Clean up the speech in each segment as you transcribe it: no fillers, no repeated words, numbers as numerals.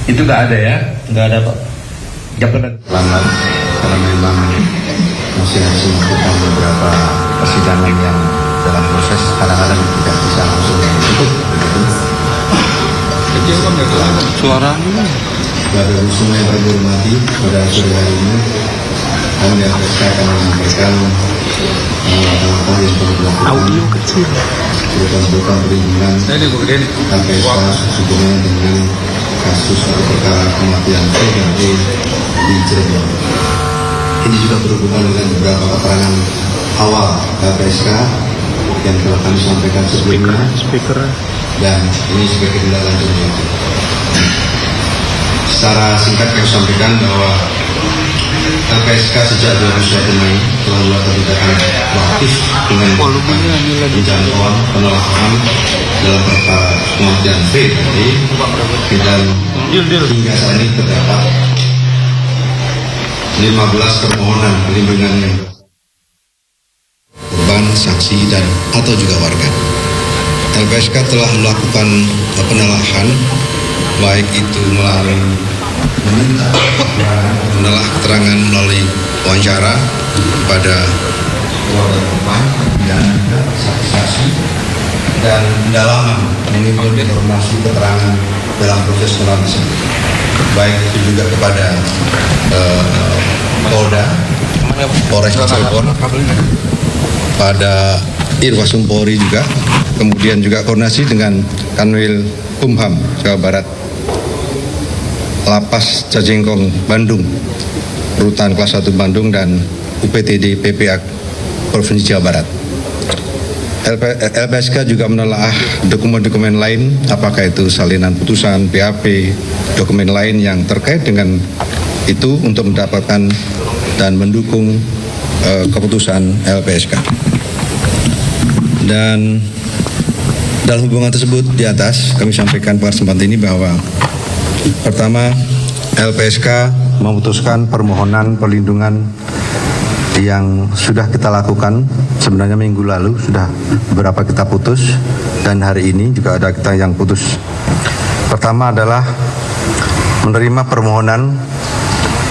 Itu nggak ada ya? Nggak ada Pak. Nggak pernah. Lambat karena memang masih harus melakukan beberapa persidangan yang dalam proses kadang-kadang tidak bisa langsung tutup begitu. Suaranya. Pada semua yang terhormati pada sore hari ini kami akan menyampaikan langkah yang perlu dilakukan. Audio kecil. Program perlindungan LPSK hubungan dengan kasus atau perkara kematian TKD di Cirebon. Ini juga berhubungan dengan beberapa keterangan awal LPSK yang telah kami sampaikan sebelumnya. Dan ini sebagai tindak lanjutnya. Secara singkat kami sampaikan bahwa LPSK sejak 21 Mei telah melakukan tindakan proaktif dengan penjangkauan penolakan dalam perkara kematian VTD dan hingga saat ini terdapat 15 permohonan perlindungan yang korban, saksi dan atau juga warga. LPSK telah melakukan penelahan baik itu melalui menelah keterangan melalui wawancara pada keluarga korban dan juga saksi-saksi dan pendalaman menimbul informasi keterangan dalam proses penelitian baik itu juga kepada Polda, Polres Cirebon, pada Irwasumpori juga, kemudian juga koordinasi dengan Kanwil Kumham Jawa Barat, Lapas Cajengkong Bandung, Rutan Kelas 1 Bandung dan UPTD PPA Provinsi Jawa Barat. LPSK juga menelaah dokumen-dokumen lain, apakah itu salinan putusan, BAP, dokumen lain yang terkait dengan itu untuk mendapatkan dan mendukung keputusan LPSK. Dan dalam hubungan tersebut di atas kami sampaikan pada kesempatan ini bahwa pertama, LPSK memutuskan permohonan perlindungan yang sudah kita lakukan sebenarnya minggu lalu, sudah beberapa kita putus dan hari ini juga ada kita yang putus. Pertama adalah menerima permohonan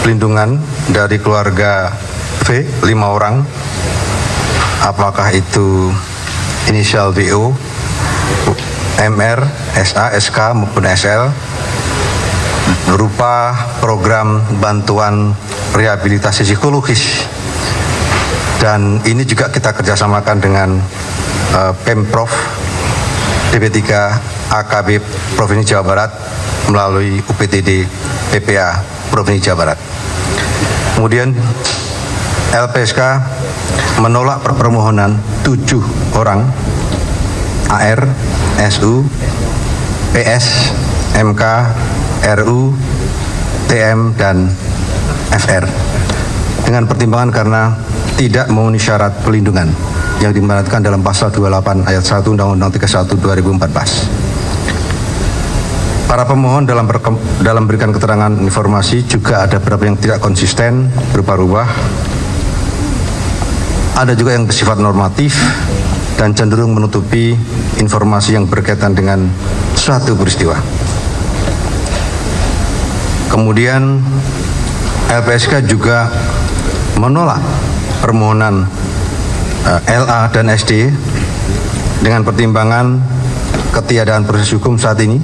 perlindungan dari keluarga V, 5 orang, apakah itu inisial BO, MR, SA, SK maupun SL, berupa program bantuan rehabilitasi psikologis. Dan ini juga kita kerjasamakan dengan Pemprov DP3 AKB Provinsi Jawa Barat melalui UPTD PPA Provinsi Jawa Barat. Kemudian LPSK menolak permohonan 7 orang AR, SU, PS, MK, RU, TM, dan FR dengan pertimbangan karena tidak memenuhi syarat pelindungan yang dimaratkan dalam pasal 28 ayat 1 Undang-Undang 31 2014. Para pemohon dalam berikan keterangan informasi juga ada beberapa yang tidak konsisten, berubah-ubah. Ada juga yang bersifat normatif dan cenderung menutupi informasi yang berkaitan dengan suatu peristiwa. Kemudian LPSK juga menolak permohonan LA dan SD dengan pertimbangan ketiadaan proses hukum saat ini.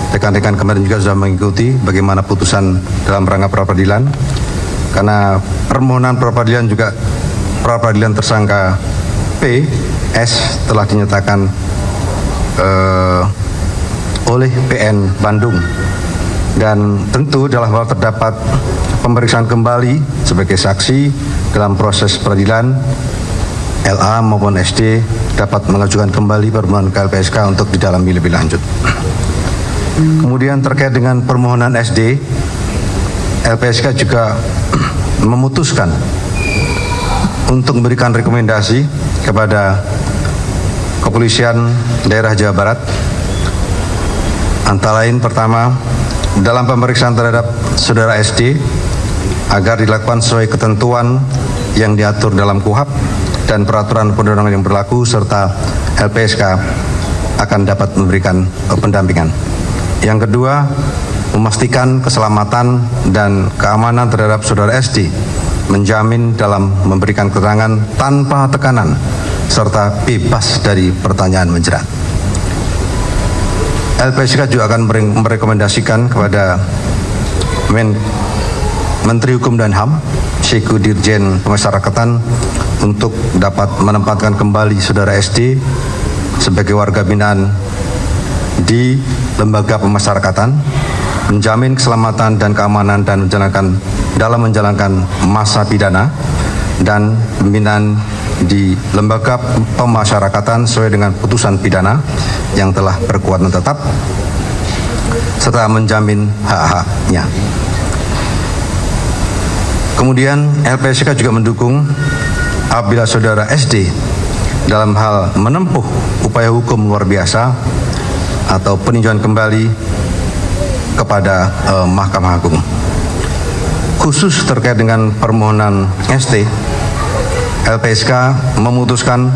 Rekan-rekan kemarin juga sudah mengikuti bagaimana putusan dalam rangka pra-peradilan, karena permohonan pra-peradilan juga pra-peradilan tersangka P, S telah dinyatakan oleh PN Bandung. Dan tentu dalam hal terdapat pemeriksaan kembali sebagai saksi dalam proses peradilan, LA maupun SD dapat mengajukan kembali permohonan ke LPSK untuk didalami lebih lanjut. Kemudian terkait dengan permohonan SD, LPSK juga memutuskan untuk memberikan rekomendasi kepada Kepolisian Daerah Jawa Barat, antara lain pertama, dalam pemeriksaan terhadap saudara SD agar dilakukan sesuai ketentuan yang diatur dalam KUHP dan peraturan perundangan yang berlaku, serta LPSK akan dapat memberikan pendampingan. Yang kedua, memastikan keselamatan dan keamanan terhadap saudara SD, menjamin dalam memberikan keterangan tanpa tekanan, serta bebas dari pertanyaan menjerat. LPSK juga akan merekomendasikan kepada Menteri Hukum dan HAM, selaku Dirjen Pemasyarakatan, untuk dapat menempatkan kembali saudara SD sebagai warga binaan di lembaga pemasyarakatan, menjamin keselamatan dan keamanan dan dalam menjalankan masa pidana dan pembinaan di lembaga pemasyarakatan sesuai dengan putusan pidana yang telah berkekuatan tetap, serta menjamin hak-haknya. Kemudian LPSK juga mendukung apabila saudara SD dalam hal menempuh upaya hukum luar biasa atau peninjauan kembali kepada Mahkamah Agung. Khusus terkait dengan permohonan ST, LPSK memutuskan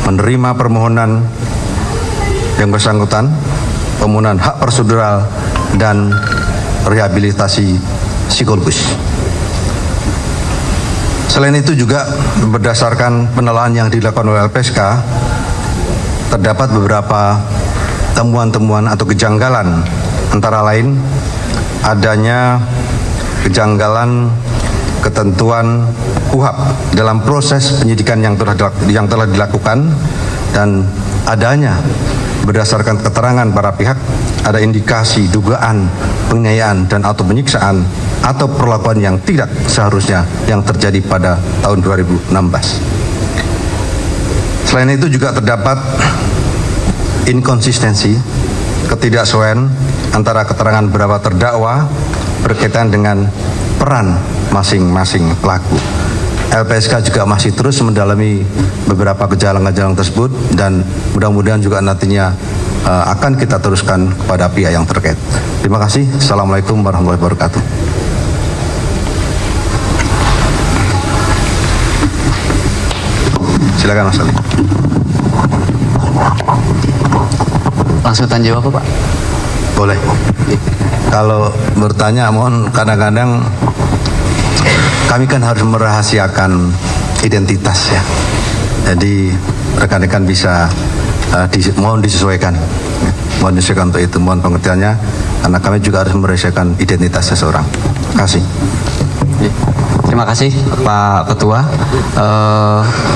menerima permohonan yang bersangkutan, permohonan hak prosedural dan rehabilitasi psikologis. Selain itu juga berdasarkan penelaahan yang dilakukan oleh LPSK, terdapat beberapa temuan-temuan atau kejanggalan, antara lain adanya kejanggalan ketentuan KUHP dalam proses penyidikan yang telah dilakukan, dan adanya berdasarkan keterangan para pihak ada indikasi dugaan penganiayaan dan atau penyiksaan atau perlakuan yang tidak seharusnya yang terjadi pada tahun 2016. Selain itu juga terdapat inkonsistensi, ketidaksesuaian antara keterangan beberapa terdakwa berkaitan dengan peran masing-masing pelaku. LPSK juga masih terus mendalami beberapa gejala-gejala tersebut dan mudah-mudahan juga nantinya akan kita teruskan kepada pihak yang terkait. Terima kasih. Assalamualaikum warahmatullahi wabarakatuh. Silakan Mas Ali. Langsung tanya jawab Pak? Boleh. Kalau bertanya, mohon kadang-kadang kami kan harus merahasiakan identitas ya. Jadi rekan-rekan bisa mohon disesuaikan. Mohon disesuaikan untuk itu, mohon pengertiannya, karena kami juga harus merahasiakan identitas seseorang. Terima kasih. Terima kasih Pak Ketua.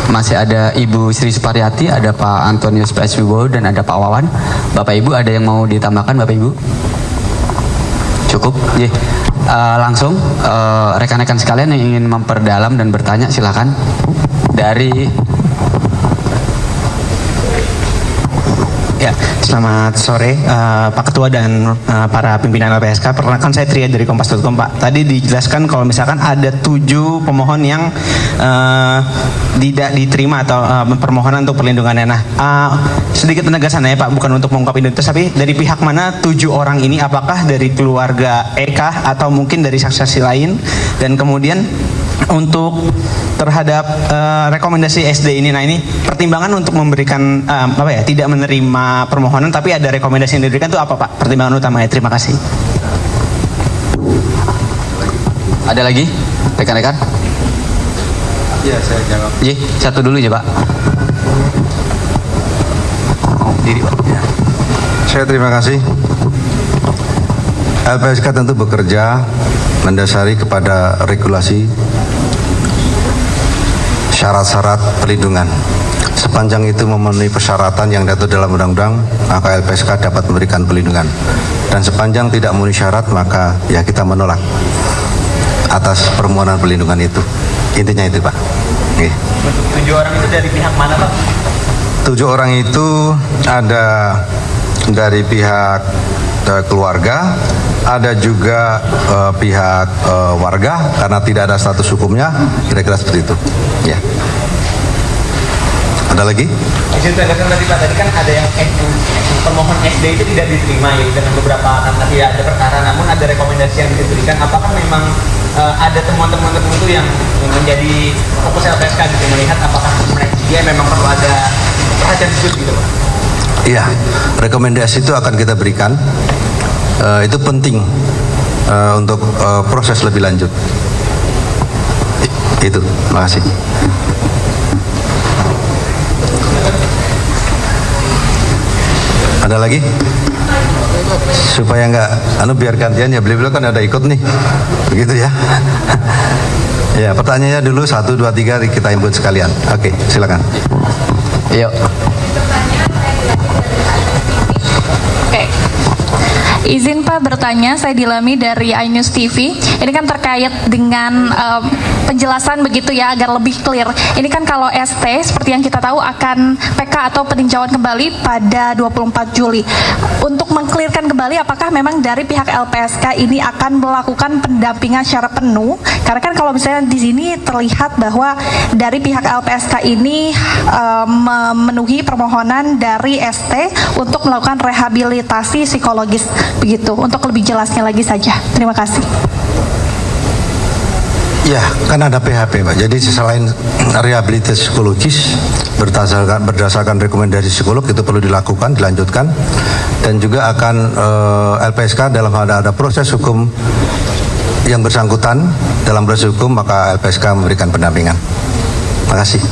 Masih ada Ibu Sri Suparyati, ada Pak Antonius PS Wibowo, dan ada Pak Wawan. Bapak Ibu ada yang mau ditambahkan Bapak Ibu? Cukup? Langsung rekan-rekan sekalian yang ingin memperdalam dan bertanya silakan. Dari Ya, selamat sore Pak Ketua dan para pimpinan LPSK. Perkenalkan saya Tria dari Kompas.com Pak. Tadi dijelaskan kalau misalkan ada 7 pemohon yang tidak diterima atau permohonan untuk perlindungannya. Nah, sedikit penegasan ya Pak, bukan untuk mengungkap identitas, tapi dari pihak mana 7 orang ini? Apakah dari keluarga Eka atau mungkin dari saksi-saksi lain? Dan kemudian untuk terhadap rekomendasi SD ini, nah ini pertimbangan untuk memberikan tidak menerima permohonan tapi ada rekomendasi yang diberikan itu apa Pak? Pertimbangan utamanya. Terima kasih. ada lagi rekan-rekan? Iya, saya jawab. Iya, satu dulu ya Pak. Diri Pak. Ya. Saya terima kasih. LPSK tentu bekerja mendasari kepada regulasi syarat-syarat perlindungan. Sepanjang itu memenuhi persyaratan yang diatur dalam undang-undang, maka LPSK dapat memberikan perlindungan. Dan sepanjang tidak memenuhi syarat, maka ya kita menolak atas permohonan perlindungan itu. Intinya itu Pak. Oke. 7 orang itu dari pihak mana Pak? 7 orang itu ada dari pihak keluarga, ada juga pihak warga karena tidak ada status hukumnya, kira-kira seperti itu. Ya. Ada lagi? Izin tegaskan tadi Pak, tadi kan ada yang permohon SD itu tidak diterima ya dengan beberapa karena tidak ada perkara, namun ada rekomendasi yang diberikan. Apakah memang ada temuan-temuan tertentu yang menjadi fokus LPSK gitu, melihat apakah dia memang perlu ada perhatian khusus gitu Pak? Iya, rekomendasi itu akan kita berikan. Itu penting untuk proses lebih lanjut. Itu, terima kasih. Ada lagi? Supaya nggak, biar gantian ya, beliau kan ada ikut nih, begitu ya. Ya, pertanyaannya dulu 1, 2, 3 kita input sekalian. Oke, silakan. Yuk. Oke. Izin Pak bertanya, saya Dilami dari iNews TV. Ini kan terkait dengan penjelasan begitu ya, agar lebih clear. Ini kan kalau ST seperti yang kita tahu akan PK atau peninjauan kembali pada 24 Juli. Untuk mengklirkan kembali, apakah memang dari pihak LPSK ini akan melakukan pendampingan secara penuh? Karena kan kalau misalnya di sini terlihat bahwa dari pihak LPSK ini memenuhi permohonan dari ST untuk melakukan rehabilitasi psikologis. Begitu, untuk lebih jelasnya lagi saja. Terima kasih. Ya, kan ada PHP, Pak. Jadi selain rehabilitasi psikologis berdasarkan rekomendasi psikolog itu perlu dilakukan, dilanjutkan, dan juga akan LPSK dalam ada proses hukum yang bersangkutan dalam proses hukum, maka LPSK memberikan pendampingan. Terima kasih.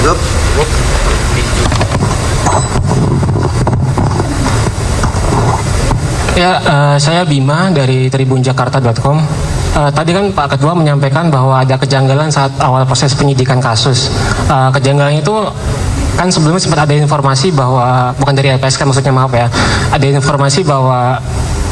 Cukup. Ya, saya Bima dari tribunjakarta.com. Tadi kan Pak Ketua menyampaikan bahwa ada kejanggalan saat awal proses penyidikan kasus. Kejanggalan itu kan sebelumnya sempat ada informasi bahwa, bukan dari LPSK maksudnya, maaf ya, ada informasi bahwa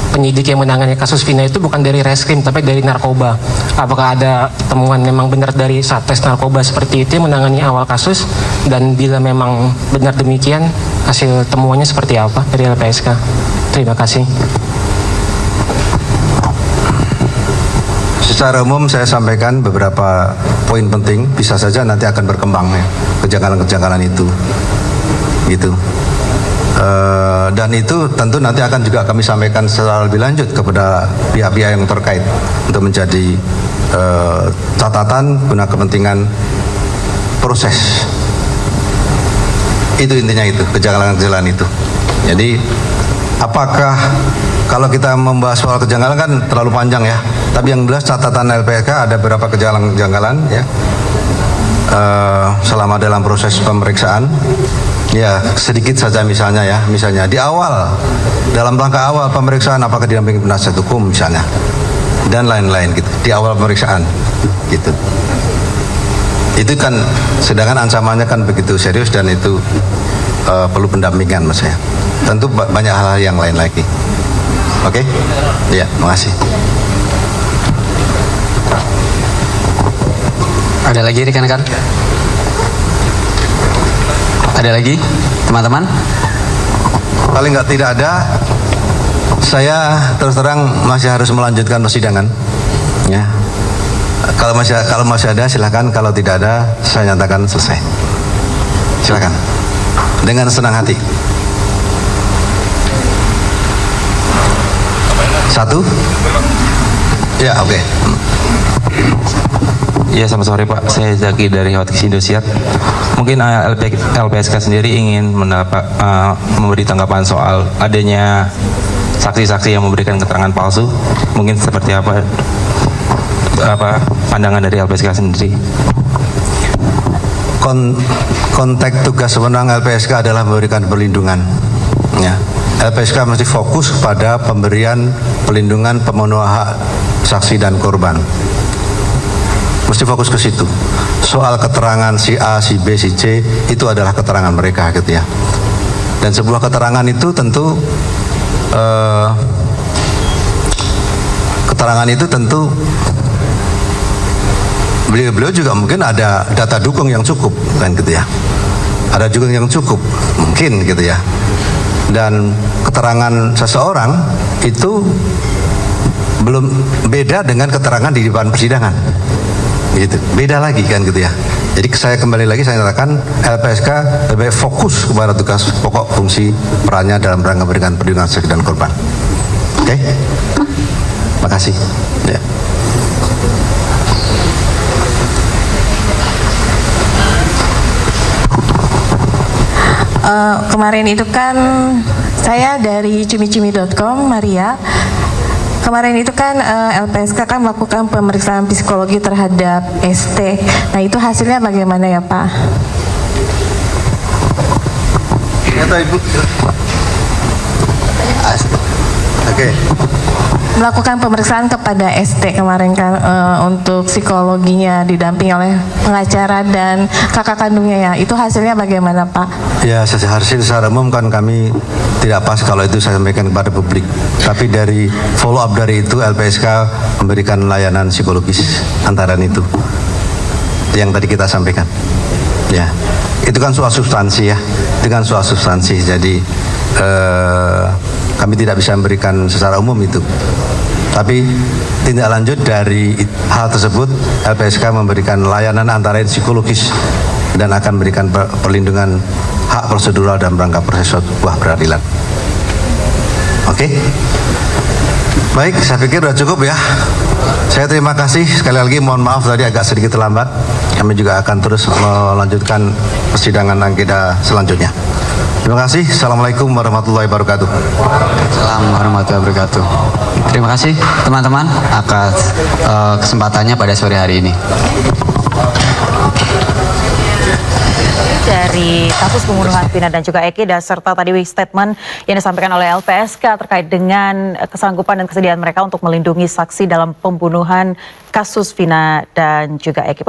penyidik yang menangani kasus Vina itu bukan dari reskrim tapi dari narkoba. Apakah ada temuan memang benar dari Satres Narkoba seperti itu yang menangani awal kasus, dan bila memang benar demikian hasil temuannya seperti apa dari LPSK? Terima kasih. Secara umum saya sampaikan beberapa poin penting, bisa saja nanti akan berkembang ya kejanggalan-kejanggalan itu, gitu. Dan itu tentu nanti akan juga kami sampaikan secara lebih lanjut kepada pihak-pihak yang terkait untuk menjadi catatan guna kepentingan proses. Itu intinya, itu kejanggalan-kejanggalan itu. Jadi apakah kalau kita membahas soal kejanggalan kan terlalu panjang ya. Tapi yang jelas catatan LPSK ada beberapa kejanggalan-kejanggalan ya selama dalam proses pemeriksaan. Ya, sedikit saja misalnya di awal, dalam langkah awal pemeriksaan apakah didampingi penasihat hukum misalnya, dan lain-lain gitu, di awal pemeriksaan gitu. Itu kan, sedangkan ancamannya kan begitu serius dan itu perlu pendampingan mas saya. Tentu banyak hal-hal yang lain lagi. Oke? Ya, makasih. Ada lagi rekan-rekan? Ada lagi teman-teman? Paling nggak tidak ada, saya terus terang masih harus melanjutkan persidangan. Ya, kalau masih ada silakan, kalau tidak ada saya nyatakan selesai. Silakan, dengan senang hati. Satu, ya oke. Ya, selamat sore Pak. Saya Zaki dari Hotkeys Indosiar. Mungkin LPSK sendiri ingin memberi tanggapan soal adanya saksi-saksi yang memberikan keterangan palsu. Mungkin seperti apa pandangan dari LPSK sendiri? Konteks tugas wewenang LPSK adalah memberikan perlindungan. Ya, LPSK mesti fokus pada pemberian perlindungan pemenuhan hak saksi dan korban. Mesti fokus ke situ. Soal keterangan si A, si B, si C itu adalah keterangan mereka gitu ya. Dan sebuah keterangan itu tentu beliau juga mungkin ada data dukung yang cukup kan gitu ya. Ada juga yang cukup mungkin gitu ya. Dan keterangan seseorang itu belum beda dengan keterangan di depan persidangan. Gitu. Beda lagi kan gitu ya. Jadi saya kembali lagi saya nyatakan LPSK lebih fokus kepada tugas pokok fungsi perannya dalam rangka memberikan perlindungan saksi dan korban. Oke? Makasih. Ya. Kemarin itu kan saya dari cumi-cumi.com, Maria. Kemarin itu kan LPSK kan melakukan pemeriksaan psikologi terhadap ST. Nah itu hasilnya bagaimana ya Pak? Oke. Melakukan pemeriksaan kepada ST kemarin kan untuk psikologinya didampingi oleh pengacara dan kakak kandungnya ya. Itu hasilnya bagaimana Pak? Ya, hasil secara umum kan kami tidak pas kalau itu saya sampaikan kepada publik. Tapi dari follow up dari itu LPSK memberikan layanan psikologis antara itu yang tadi kita sampaikan. Ya, itu kan soal substansi ya. Itu kan soal substansi. Jadi kami tidak bisa memberikan secara umum itu. Tapi tindak lanjut dari hal tersebut, LPSK memberikan layanan antara lain psikologis dan akan memberikan perlindungan hak prosedural dan rangka proses sebuah peradilan. Oke? Baik, saya pikir sudah cukup ya. Saya terima kasih sekali lagi, mohon maaf tadi agak sedikit terlambat. Kami juga akan terus melanjutkan persidangan agenda selanjutnya. Terima kasih. Assalamualaikum warahmatullahi wabarakatuh. Assalamualaikum warahmatullahi wabarakatuh. Terima kasih teman-teman atas kesempatannya pada sore hari ini. Dari kasus pembunuhan Vina dan juga Eki dan serta tadi statement yang disampaikan oleh LPSK terkait dengan kesanggupan dan kesediaan mereka untuk melindungi saksi dalam pembunuhan kasus Vina dan juga Eki.